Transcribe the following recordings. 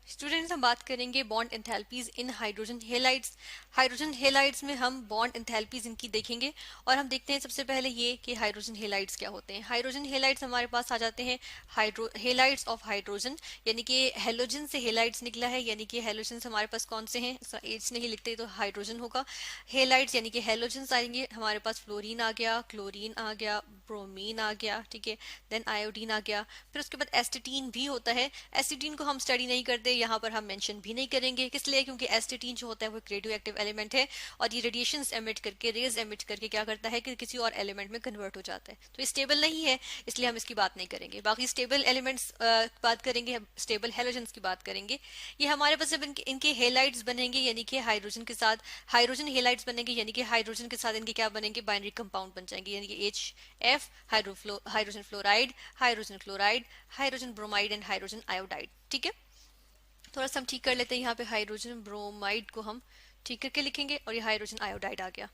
Students हम बात करेंगे बॉन्ड एंथैल्पीज इन हाइड्रोजन हेलाइड्स। हाइड्रोजन हेलाइड्स में हम बॉन्ड एंथैल्पीज इनकी देखेंगे और हम देखते हैं सबसे पहले ये कि हाइड्रोजन हेलाइड्स क्या होते हैं। हाइड्रोजन हेलाइड्स हमारे पास आ जाते हैं हाइड्रो हेलाइड्स ऑफ हाइड्रोजन, यानी कि हेलोजन से हेलाइड्स निकला है, यानी कि हेलोजन हमारे पास कौन से हैं, एच नहीं लिखते तो हाइड्रोजन होगा। हेलाइड्स यानी कि हेलोजन आएंगे हमारे पास, फ्लोरीन आ गया, क्लोरीन आ गया, ब्रोमीन आ गया, ठीक है, देन आयोडीन आ गया। फिर उसके बाद एस्टेटीन भी होता है। एस्टेटीन को हम स्टडी नहीं करते, यहाँ पर हम मेंशन भी नहीं करेंगे, किस लिए, क्योंकि एस्टेटीन जो होता है वो एक रेडियो एक्टिव एलिमेंट है और ये रेडिएशंस एमिट करके, रेज एमिट करके क्या करता है कि किसी और एलिमेंट में कन्वर्ट हो जाता है, तो ये स्टेबल नहीं है, इसलिए हम इसकी बात नहीं करेंगे। बाकी स्टेबल एलिमेंट्स बात करेंगे, हम स्टेबल हेलोजेंस की बात करेंगे। ये हमारे पास जब इनके हेलाइड्स बनेंगे, यानी कि हाइड्रोजन के साथ हाइड्रोजन हेलाइड्स बनेंगे, यानी कि हाइड्रोजन के साथ इनके क्या बनेंगे, बाइनरी कंपाउंड बन जाएंगे, यानी कि HF, hydrogen fluoride, hydrogen chloride, hydrogen bromide and hydrogen iodide. ठीक है, थोड़ा सा हम ठीक कर लेते हैं, यहाँ पे हाइड्रोजन ब्रोमाइड को हम ठीक करके लिखेंगे और ये हाइड्रोजन आयोडाइड आ गया।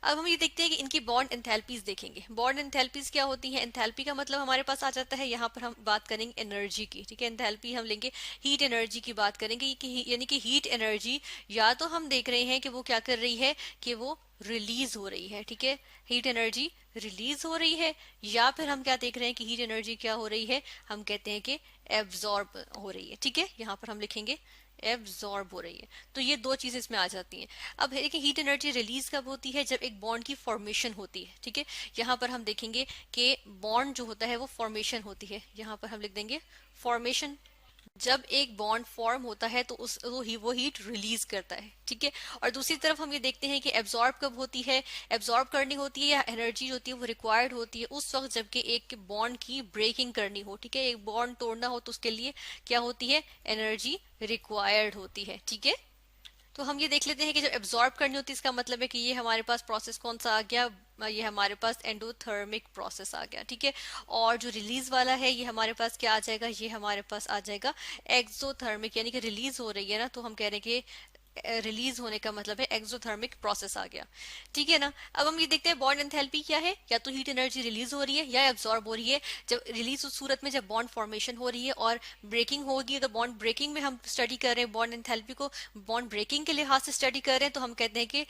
अब हम ये देखते हैं कि इनकी बॉन्ड एंथैल्पीज देखेंगे। बॉन्ड एंथैल्पीज क्या होती हैं, एंथैल्पी का मतलब हमारे पास आ जाता है, यहाँ पर हम बात करेंगे एनर्जी की, ठीक है, एंथैल्पी हम लेंगे हीट एनर्जी की बात करेंगे कि यानी कि हीट एनर्जी या तो हम देख रहे हैं कि वो क्या कर रही है कि वो रिलीज हो रही है, ठीक है, हीट एनर्जी रिलीज हो रही है, या फिर हम क्या देख रहे हैं कि हीट एनर्जी क्या हो रही है, हम कहते हैं कि एब्जॉर्ब हो रही है, ठीक है, यहाँ पर हम लिखेंगे एब्जॉर्ब हो रही है। तो ये दो चीजें इसमें आ जाती हैं। अब देखिए हीट एनर्जी रिलीज कब होती है, जब एक बॉन्ड की फॉर्मेशन होती है, ठीक है, यहाँ पर हम देखेंगे कि बॉन्ड जो होता है वो फॉर्मेशन होती है, यहाँ पर हम लिख देंगे फॉर्मेशन। जब एक बॉन्ड फॉर्म होता है तो वो हीट रिलीज करता है, ठीक है। और दूसरी तरफ हम ये देखते हैं कि एब्जॉर्ब कब होती है, एब्जॉर्ब करनी होती है या एनर्जी होती है वो रिक्वायर्ड होती है उस वक्त जबकि एक बॉन्ड की ब्रेकिंग करनी हो, ठीक है, एक बॉन्ड तोड़ना हो तो उसके लिए क्या होती है, एनर्जी रिक्वायर्ड होती है, ठीक है। तो हम ये देख लेते हैं कि जब एब्जॉर्ब करनी होती है इसका मतलब है कि ये हमारे पास प्रोसेस कौन सा आ गया, ये हमारे पास एंडोथर्मिक प्रोसेस आ गया, ठीक है। और जो रिलीज वाला है ये हमारे पास क्या आ जाएगा, ये हमारे पास आ जाएगा एक्सोथर्मिक, यानी कि रिलीज हो रही है ना, तो हम कह रहे हैं कि रिलीज होने का मतलब है एक्सोथर्मिक प्रोसेस आ गया, ठीक है ना। अब हम ये देखते हैं बॉन्ड एंथैल्पी क्या है, या तो हीट एनर्जी रिलीज हो रही है या एब्जॉर्ब हो रही है। जब रिलीज उस सूरत में जब बॉन्ड फॉर्मेशन हो रही है और ब्रेकिंग होगी, तो बॉन्ड ब्रेकिंग में हम स्टडी कर रहे हैं बॉन्ड एंथैल्पी को, बॉन्ड ब्रेकिंग के लिहाज से स्टडी कर रहे हैं, तो हम कहते हैं कि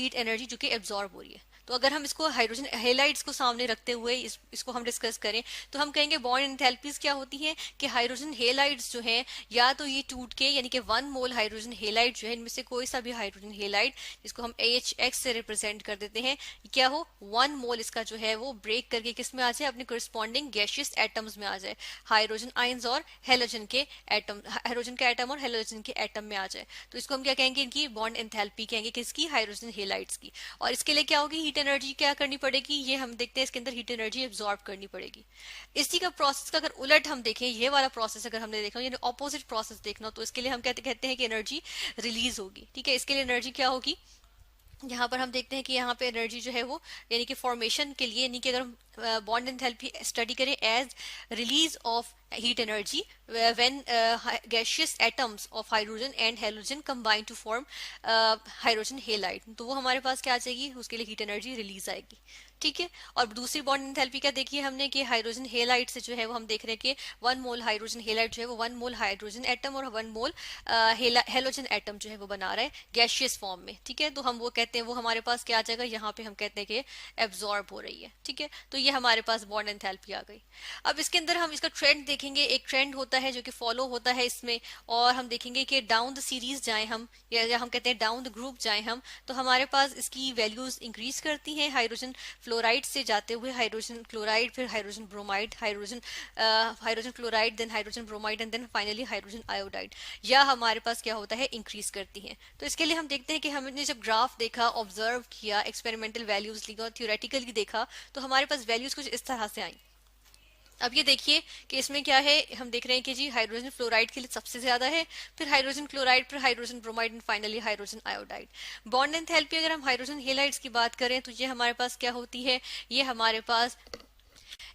हीट एनर्जी जो कि एब्जॉर्ब हो रही है। तो अगर हम इसको हाइड्रोजन हेलाइड्स को सामने रखते हुए इसको हम डिस्कस करें तो हम कहेंगे बॉन्ड एंथैल्पीज क्या होती हैं कि हाइड्रोजन हेलाइड्स जो हैं या तो ये टूट के, यानी कि 1 मोल हाइड्रोजन हेलाइड जो है इनमें से कोई सा भी हाइड्रोजन हेलाइड जिसको हम AHX से रिप्रेजेंट कर देते हैं, क्या हो 1 मोल इसका जो है वो ब्रेक करके किस में आ जाए, अपने कोरिस्पॉन्डिंग गैशियस एटम्स में आ जाए, हाइड्रोजन आयंस और हेलोजन के एटम, हाइड्रोजन के एटम और हेलोजन के एटम में आ जाए, तो इसको हम क्या कहेंगे, इनकी बॉन्ड एंथैल्पी कहेंगे, किसकी, हाइड्रोजन हेलाइड्स की। और इसके लिए क्या होगी, हीट एनर्जी क्या करनी पड़ेगी, ये हम देखते हैं इसके अंदर हीट एनर्जी एब्जॉर्ब करनी पड़ेगी। इसी का प्रोसेस का अगर उलट हम देखें, ये वाला प्रोसेस अगर हमने देखा यानी ऑपोजिट प्रोसेस देखना, तो इसके लिए हम कहते हैं कि एनर्जी रिलीज होगी, ठीक है। इसके लिए एनर्जी क्या होगी, यहाँ पर हम देखते हैं कि यहाँ पे एनर्जी जो है वो यानी कि फॉर्मेशन के लिए, यानी कि अगर हम बॉन्ड एंथैल्पी स्टडी करें as release of heat energy when gaseous atoms of hydrogen and halogen combine to form hydrogen halide, तो वो हमारे पास क्या आ जाएगी, उसके लिए हीट एनर्जी रिलीज आएगी, ठीक है। और दूसरी बॉन्ड एंथैल्पी क्या देखी है हमने कि हाइड्रोजन हेलाइड से जो है वो हम देख रहे हैं कि 1 मोल हाइड्रोजन हेलाइड जो है वो 1 मोल हाइड्रोजन एटम और 1 मोल हेलोजन एटम जो है वो बना रहा है गैशियस फॉर्म में, ठीक है। तो हम वो कहते हैं वो हमारे पास क्या आ जाएगा, यहाँ पे हम कहते हैं कि एब्जॉर्ब हो रही है, ठीक है। तो ये हमारे पास बॉन्ड एंथैल्पी आ गई। अब इसके अंदर हम इसका ट्रेंड देखेंगे, एक ट्रेंड होता है जो कि फॉलो होता है इसमें, और हम देखेंगे कि डाउन द सीरीज जाएं हम, या हम कहते हैं डाउन द ग्रुप जाएं हम, तो हमारे पास इसकी वैल्यूज इंक्रीज करती हैं, हाइड्रोजन फ्लोराइड से जाते हुए हाइड्रोजन क्लोराइड, फिर hydrogen bromide, hydrogen chloride, then hydrogen bromide and then finally hydrogen iodide, या हमारे पास क्या होता है, इंक्रीज करती हैं। तो इसके लिए हम देखते हैं कि हमने जब ग्राफ देखा, ऑब्जर्व किया, एक्सपेरिमेंटल वैल्यूज लिखा, थ्योरेटिकली देखा, तो हमारे पास वैल्यूज कुछ इस तरह से आई। अब ये देखिए कि इसमें क्या है, हम देख रहे हैं कि जी हाइड्रोजन फ्लोराइड के लिए सबसे ज्यादा है, फिर हाइड्रोजन क्लोराइड, फिर hydrogen bromide and finally hydrogen iodide. Bond enthalpy अगर हम हाइड्रोजन हेलाइड्स की बात करें तो ये हमारे पास क्या होती है, ये हमारे पास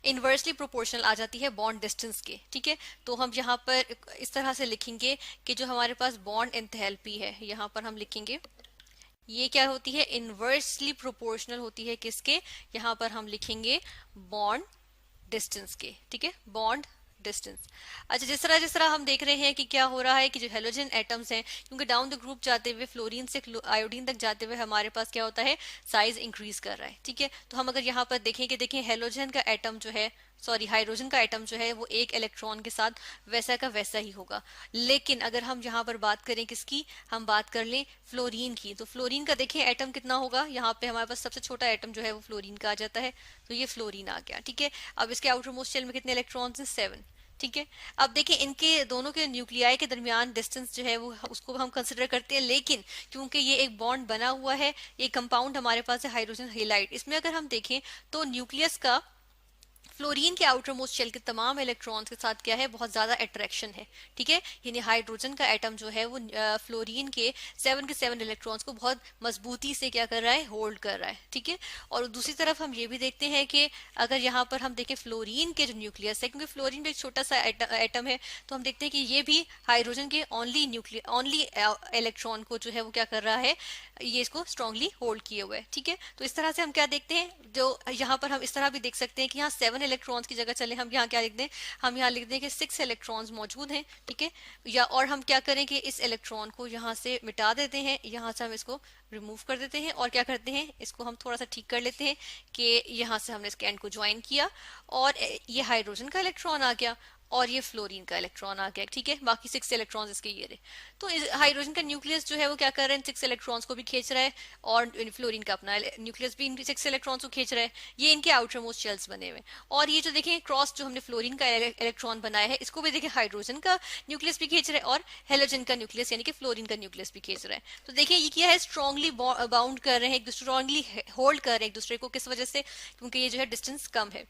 इनवर्सली प्रोपोर्शनल आ जाती है बॉन्ड डिस्टेंस के, ठीक है। तो हम यहाँ पर इस तरह से लिखेंगे कि जो हमारे पास बॉन्ड एंथैल्पी है, यहाँ पर हम लिखेंगे ये क्या होती है, इनवर्सली प्रोपोर्शनल होती है किसके, यहाँ पर हम लिखेंगे बॉन्ड डिस्टेंस के, ठीक है, बॉन्ड डिस्टेंस। अच्छा, जिस तरह हम देख रहे हैं कि क्या हो रहा है कि जो हेलोजन एटम्स हैं, क्योंकि डाउन द ग्रुप जाते हुए फ्लोरीन से आयोडीन तक जाते हुए हमारे पास क्या होता है, साइज इंक्रीज कर रहा है। ठीक है, तो हम अगर यहाँ पर देखें कि देखें हेलोजन का एटम जो है, सॉरी हाइड्रोजन का एटम जो है वो एक इलेक्ट्रॉन के साथ वैसा का वैसा ही होगा। लेकिन अगर हम यहाँ पर बात करें किसकी, हम बात कर लें फ्लोरीन की, तो फ्लोरीन का देखें एटम कितना होगा, यहाँ पे हमारे पास सबसे छोटा एटम जो है वो फ्लोरीन का आ जाता है, तो ये फ्लोरीन आ गया। ठीक है, अब इसके आउटर मोस्ट शेल में कितने इलेक्ट्रॉन्स हैं, 7। ठीक है, अब देखिए इनके दोनों के न्यूक्लियाई के दरमियान डिस्टेंस जो है वो उसको हम कंसिडर करते हैं, लेकिन क्योंकि ये एक बॉन्ड बना हुआ है, ये कंपाउंड हमारे पास है हाइड्रोजन हेलाइड, इसमें अगर हम देखें तो न्यूक्लियस का फ्लोरीन के आउटर मोस्ट शेल के तमाम इलेक्ट्रॉन्स के साथ क्या है, बहुत ज्यादा अट्रैक्शन है। ठीक है, यानी हाइड्रोजन का एटम जो है वो फ्लोरीन के 7 इलेक्ट्रॉन्स को बहुत मजबूती से क्या कर रहा है, होल्ड कर रहा है। ठीक है, और दूसरी तरफ हम ये भी देखते हैं कि अगर यहाँ पर हम देखें फ्लोरीन के जो न्यूक्लियस है, क्योंकि फ्लोरीन भी एक छोटा सा एटम है, तो हम देखते हैं कि ये भी हाइड्रोजन के ओनली इलेक्ट्रॉन को जो है वो क्या कर रहा है, ये इसको स्ट्रांगली होल्ड किए हुए है। ठीक है, तो इस तरह से हम क्या देखते हैं, जो यहाँ पर हम इस तरह भी देख सकते हैं कि यहाँ 7 इलेक्ट्रॉन्स की जगह चले हम यहाँ क्या लिख दें, हम यहाँ लिख दें कि 6 इलेक्ट्रॉन्स मौजूद हैं। ठीक है, या और हम क्या करें कि इस इलेक्ट्रॉन को यहाँ से मिटा देते हैं, यहाँ से हम इसको रिमूव कर देते हैं और क्या करते हैं, इसको हम थोड़ा सा ठीक कर लेते हैं कि यहाँ से हमने इसके एंड को ज्वाइन किया और ये हाइड्रोजन का इलेक्ट्रॉन आ गया और ये फ्लोरीन का इलेक्ट्रॉन आ गया। ठीक है, बाकी 6 इलेक्ट्रॉन्स इसके ये रहे। तो हाइड्रोजन का न्यूक्लियस जो है वो क्या कर रहे हैं, 6 इलेक्ट्रॉन्स को भी खींच रहा है और फ्लोरीन का अपना न्यूक्लियस भी इन 6 इलेक्ट्रॉन्स को खींच रहा है। ये इनके आउटर मोस्ट शेल्स बने हुए, और ये जो देखें क्रॉस जो हमने फ्लोरीन का इलेक्ट्रॉन बनाया है, इसको भी देखें हाइड्रोजन का न्यूक्लियस भी खींच रहा है और हेलोजन का न्यूक्लियस यानी कि फ्लोरीन का न्यूक्लियस भी खींच रहा है। तो देखिए ये क्या है, स्ट्रांगली बाउंड कर रहे हैं, स्ट्रांगली होल्ड कर रहे हैं एक दूसरे को, किस वजह से, क्योंकि ये जो है डिस्टेंस कम है।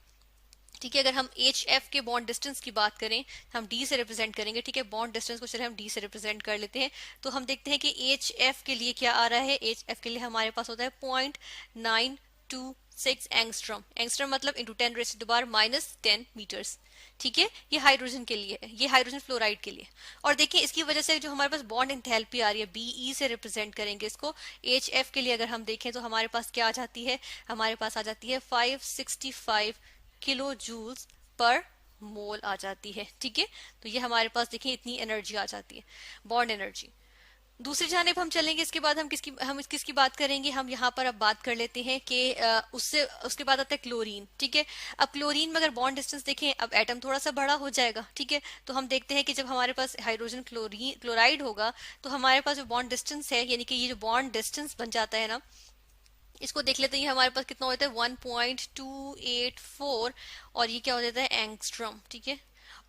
ठीक है, अगर हम एच एफ के बॉन्ड डिस्टेंस की बात करें, हम डी से रिप्रेजेंट करेंगे। ठीक है, बॉन्ड डिस्टेंस को चले हम डी से रिप्रेजेंट कर लेते हैं, तो हम देखते हैं कि एच एफ के लिए क्या आ रहा है, एच एफ के लिए हमारे पास होता है 0.926 एंगस्ट्रॉम। एंगस्ट्रॉम मतलब इंटू 10⁻⁻10 मीटर्स। ठीक है, ये हाइड्रोजन के लिए है, ये हाइड्रोजन फ्लोराइड के लिए। और देखिए इसकी वजह से जो हमारे पास बॉन्ड एंथैल्पी आ रही है, बीई से रिप्रेजेंट करेंगे इसको। एच एफ के लिए अगर हम देखें तो हमारे पास क्या आ जाती है, हमारे पास आ जाती है 565 किलो जूल्स पर मोल आ जाती है। ठीक है, तो ये हमारे पास देखिए इतनी एनर्जी आ जाती है, बॉन्ड एनर्जी। दूसरी जानिब हम चलेंगे, इसके बाद हम किसकी बात करेंगे, हम यहाँ पर अब बात कर लेते हैं कि उसके बाद आता है क्लोरीन। ठीक है, अब क्लोरीन में अगर बॉन्ड डिस्टेंस देखें, अब एटम थोड़ा सा बड़ा हो जाएगा। ठीक है, तो हम देखते हैं कि जब हमारे पास हाइड्रोजन क्लोराइड होगा तो हमारे पास जो बॉन्ड डिस्टेंस है, यानी कि ये जो बॉन्ड डिस्टेंस बन जाता है ना, इसको देख लेते हैं, हमारे पास कितना होता है 1.284 और ये क्या हो जाता है एंगस्ट्रॉम। ठीक है,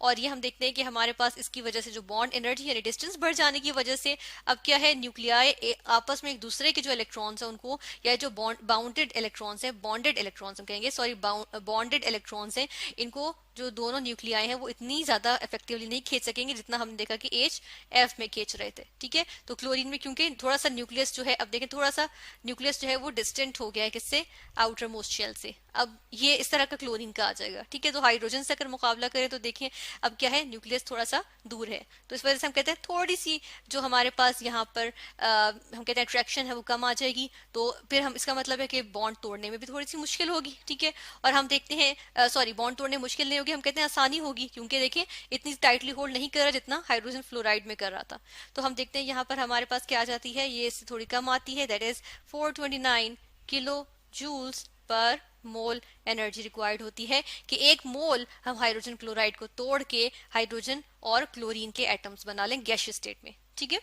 और ये हम देखते हैं कि हमारे पास इसकी वजह से जो बॉन्ड एनर्जी यानी डिस्टेंस बढ़ जाने की वजह से अब क्या है, न्यूक्लियाई आपस में एक दूसरे के जो इलेक्ट्रॉन्स हैं उनको, या जो बाउंडेड इलेक्ट्रॉन्स हैं, बॉन्डेड इलेक्ट्रॉन्स हम कहेंगे, सॉरी बॉन्डेड इलेक्ट्रॉन्स हैं, इनको जो दोनों न्यूक्लियाई हैं वो इतनी ज्यादा इफेक्टिवली नहीं खींच सकेंगे जितना हमने देखा कि एच एफ में खींच रहे थे। ठीक है, तो क्लोरीन में क्योंकि थोड़ा सा न्यूक्लियस जो है, अब देखें थोड़ा सा न्यूक्लियस जो है वो डिस्टेंट हो गया है किससे, आउटर मोस्ट शेल से। अब ये इस तरह का क्लोरीन का आ जाएगा। ठीक है, तो हाइड्रोजन से अगर मुकाबला करें तो देखें अब क्या है, न्यूक्लियस थोड़ा सा दूर है, तो इस वजह से हम कहते हैं थोड़ी सी जो हमारे पास यहाँ पर हम कहते हैं अट्रैक्शन है वो कम आ जाएगी। तो फिर हम इसका मतलब है कि बॉन्ड तोड़ने में भी थोड़ी सी मुश्किल होगी। ठीक है, और हम देखते हैं सॉरी बॉन्ड तोड़ने में मुश्किल नहीं होगी, हम कहते हैं आसानी होगी, क्योंकि देखें इतनी टाइटली होल्ड नहीं कर रहा जितना हाइड्रोजन फ्लोराइड में कर रहा था। तो हम देखते हैं यहाँ पर हमारे पास क्या आ जाती है, ये इससे थोड़ी कम आती है, that is 429 kilo joules per mole energy required होती है कि एक मोल हम हाइड्रोजन क्लोराइड को तोड़ के हाइड्रोजन और क्लोरीन के एटम्स बना लें गैसियस स्टेट में। ठीक है,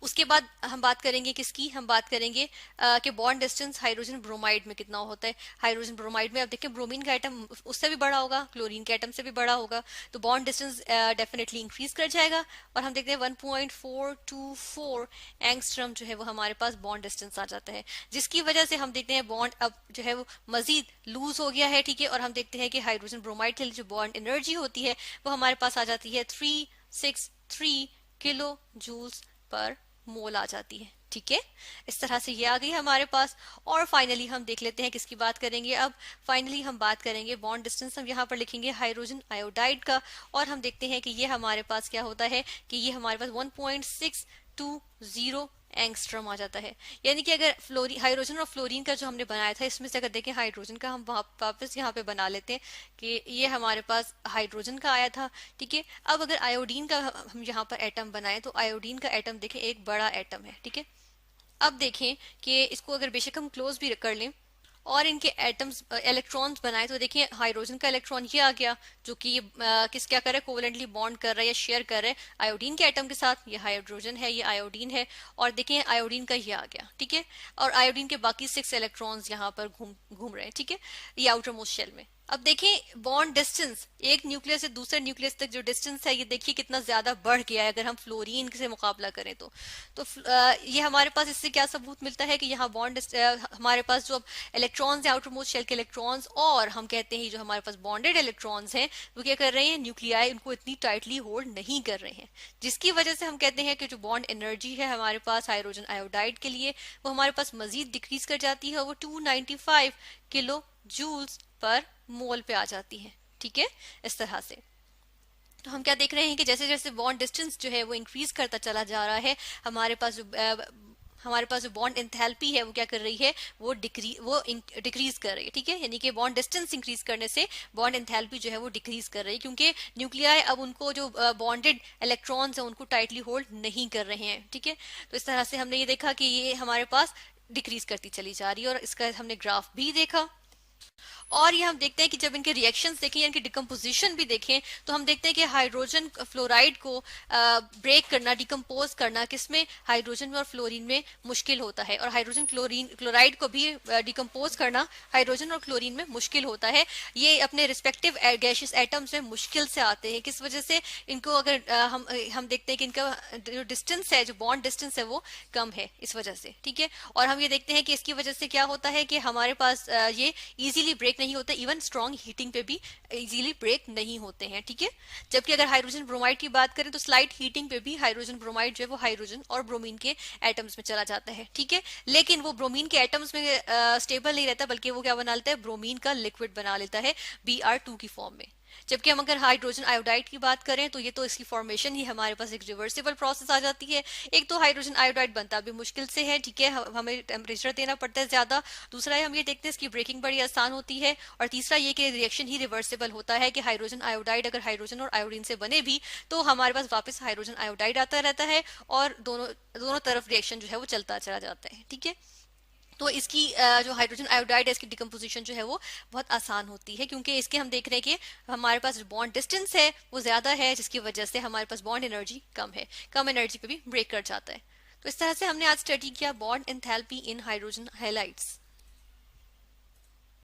उसके बाद हम बात करेंगे किसकी, हम बात करेंगे कि बॉन्ड डिस्टेंस हाइड्रोजन ब्रोमाइड में कितना होता है। हाइड्रोजन ब्रोमाइड में अब देखिए ब्रोमीन का एटम उससे भी बड़ा होगा, क्लोरीन के एटम से भी बड़ा होगा, तो बॉन्ड डिस्टेंस डेफिनेटली इंक्रीज कर जाएगा। और हम देखते हैं 1.424 एंगस्ट्रॉम जो है वो हमारे पास बॉन्ड डिस्टेंस आ जाता है, जिसकी वजह से हम देखते हैं बॉन्ड अब जो है वो मजीद लूज हो गया है। ठीक है, और हम देखते हैं कि हाइड्रोजन ब्रोमाइड के लिए जो बॉन्ड एनर्जी होती है वो हमारे पास आ जाती है 363 किलो जूल्स पर मोल आ जाती है। ठीक है, इस तरह से ये आ गई हमारे पास। और फाइनली हम देख लेते हैं किसकी बात करेंगे, अब फाइनली हम बात करेंगे बॉन्ड डिस्टेंस, हम यहाँ पर लिखेंगे हाइड्रोजन आयोडाइड का, और हम देखते हैं कि ये हमारे पास क्या होता है कि ये हमारे पास 1.6 0 एंगस्ट्रॉम आ जाता है। यानी कि अगर हाइड्रोजन और फ्लोरीन का जो हमने बनाया था, इसमें से अगर देखें हाइड्रोजन का हम वापस यहाँ पे बना लेते हैं कि ये हमारे पास हाइड्रोजन का आया था, ठीक है। अब अगर आयोडीन का हम यहाँ पर एटम बनाए तो आयोडीन का एटम देखें एक बड़ा एटम है, ठीक है। अब देखें कि इसको अगर बेशक हम क्लोज भी कर लें और इनके एटम्स इलेक्ट्रॉन्स बनाए तो देखिए हाइड्रोजन का इलेक्ट्रॉन ये आ गया जो कि ये किस क्या कर रहा है, कोवेलेंटली बॉन्ड कर रहा है या शेयर कर रहा है आयोडीन के एटम के साथ। ये हाइड्रोजन है, ये आयोडीन है, और देखिए आयोडीन का ये आ गया, ठीक है। और आयोडीन के बाकी 6 इलेक्ट्रॉन्स यहाँ पर घूम घूम रहे हैं, ठीक है, ये आउटर मोस्ट शेल में। अब देखें बॉन्ड डिस्टेंस एक न्यूक्लियस से दूसरे न्यूक्लियस तक जो डिस्टेंस है ये देखिए कितना ज्यादा बढ़ गया है अगर हम फ्लोरीन से मुकाबला करें तो। ये हमारे पास इससे क्या सबूत मिलता है कि यहाँ बॉन्ड हमारे पास जो इलेक्ट्रॉन्स है आउटर मोस्ट शेल के इलेक्ट्रॉन्स, और हम कहते हैं जो हमारे पास बॉन्डेड इलेक्ट्रॉन्स हैं वो क्या कर रहे हैं, न्यूक्लियाई उनको इतनी टाइटली होल्ड नहीं कर रहे हैं, जिसकी वजह से हम कहते हैं कि जो बॉन्ड एनर्जी है हमारे पास हाइड्रोजन आयोडाइड के लिए वो हमारे पास मजीद डिक्रीज कर जाती है, वो 295 किलो जूल्स पर मोल पे आ जाती है, ठीक है, इस तरह से। तो हम क्या देख रहे हैं कि जैसे जैसे बॉन्ड डिस्टेंस जो है वो इंक्रीज करता चला जा रहा है, हमारे पास जो बॉन्ड एंथैल्पी है वो क्या कर रही है, वो डिक्रीज कर रही है, ठीक है। यानी कि बॉन्ड डिस्टेंस इंक्रीज करने से बॉन्ड एंथैल्पी जो है वो डिक्रीज कर रही है, क्योंकि न्यूक्लियाई अब उनको जो बॉन्डेड इलेक्ट्रॉन्स है उनको टाइटली होल्ड नहीं कर रहे हैं, ठीक है। तो इस तरह से हमने ये देखा कि ये हमारे पास डिक्रीज करती चली जा रही है, और इसका हमने ग्राफ भी देखा। और ये हम देखते हैं कि जब इनके रिएक्शंस देखें या इनकी डिकम्पोजिशन भी देखें तो हम देखते हैं कि हाइड्रोजन फ्लोराइड को ब्रेक करना, डिकम्पोज करना किसमें, हाइड्रोजन में और फ्लोरीन में मुश्किल होता है, और हाइड्रोजन क्लोराइड को भी डिकम्पोज करना हाइड्रोजन और क्लोरीन में मुश्किल होता है। ये अपने रिस्पेक्टिव गैशियस एटम्स में मुश्किल से आते हैं। किस वजह से, इनको अगर हम देखते हैं कि इनका जो डिस्टेंस है, जो बॉन्ड डिस्टेंस है वो कम है इस वजह से, ठीक है। और हम ये देखते हैं कि इसकी वजह से क्या होता है कि हमारे पास ये इजीली ब्रेक नहीं होता, इवन स्ट्रॉन्ग हीटिंग पे भी इजीली ब्रेक नहीं होते हैं, ठीक है। जबकि अगर हाइड्रोजन ब्रोमाइड की बात करें तो स्लाइट हीटिंग पे भी हाइड्रोजन ब्रोमाइड जो है वो हाइड्रोजन और ब्रोमीन के एटम्स में चला जाता है, ठीक है। लेकिन वो ब्रोमीन के एटम्स में स्टेबल नहीं रहता, बल्कि वो क्या बना लेता है, ब्रोमीन का लिक्विड बना लेता है Br2 की फॉर्म में। जबकि हम अगर हाइड्रोजन आयोडाइड की बात करें तो ये तो इसकी फॉर्मेशन ही हमारे पास एक रिवर्सिबल प्रोसेस आ जाती है। एक तो हाइड्रोजन आयोडाइड बनता भी मुश्किल से है, ठीक है, हमें टेम्परेचर देना पड़ता है ज्यादा। दूसरा है हम ये देखते हैं इसकी ब्रेकिंग बड़ी आसान होती है, और तीसरा ये कि रिएक्शन ही रिवर्सिबल होता है कि हाइड्रोजन आयोडाइड अगर हाइड्रोजन और आयोडीन से बने भी तो हमारे पास वापस हाइड्रोजन आयोडाइड आता रहता है, और दोनों तरफ रिएक्शन जो है वो चलता चला जाता है, ठीक है। तो इसकी जो हाइड्रोजन आयोडाइड है इसकी डिकम्पोजिशन जो है वो बहुत आसान होती है, क्योंकि इसके हम देख रहे हैं कि हमारे पास बॉन्ड डिस्टेंस है वो ज्यादा है, जिसकी वजह से हमारे पास बॉन्ड एनर्जी कम है, कम एनर्जी पे भी ब्रेक कर जाता है। तो इस तरह से हमने आज स्टडी किया बॉन्ड एंथैल्पी इन हाइड्रोजन हैलाइड्स।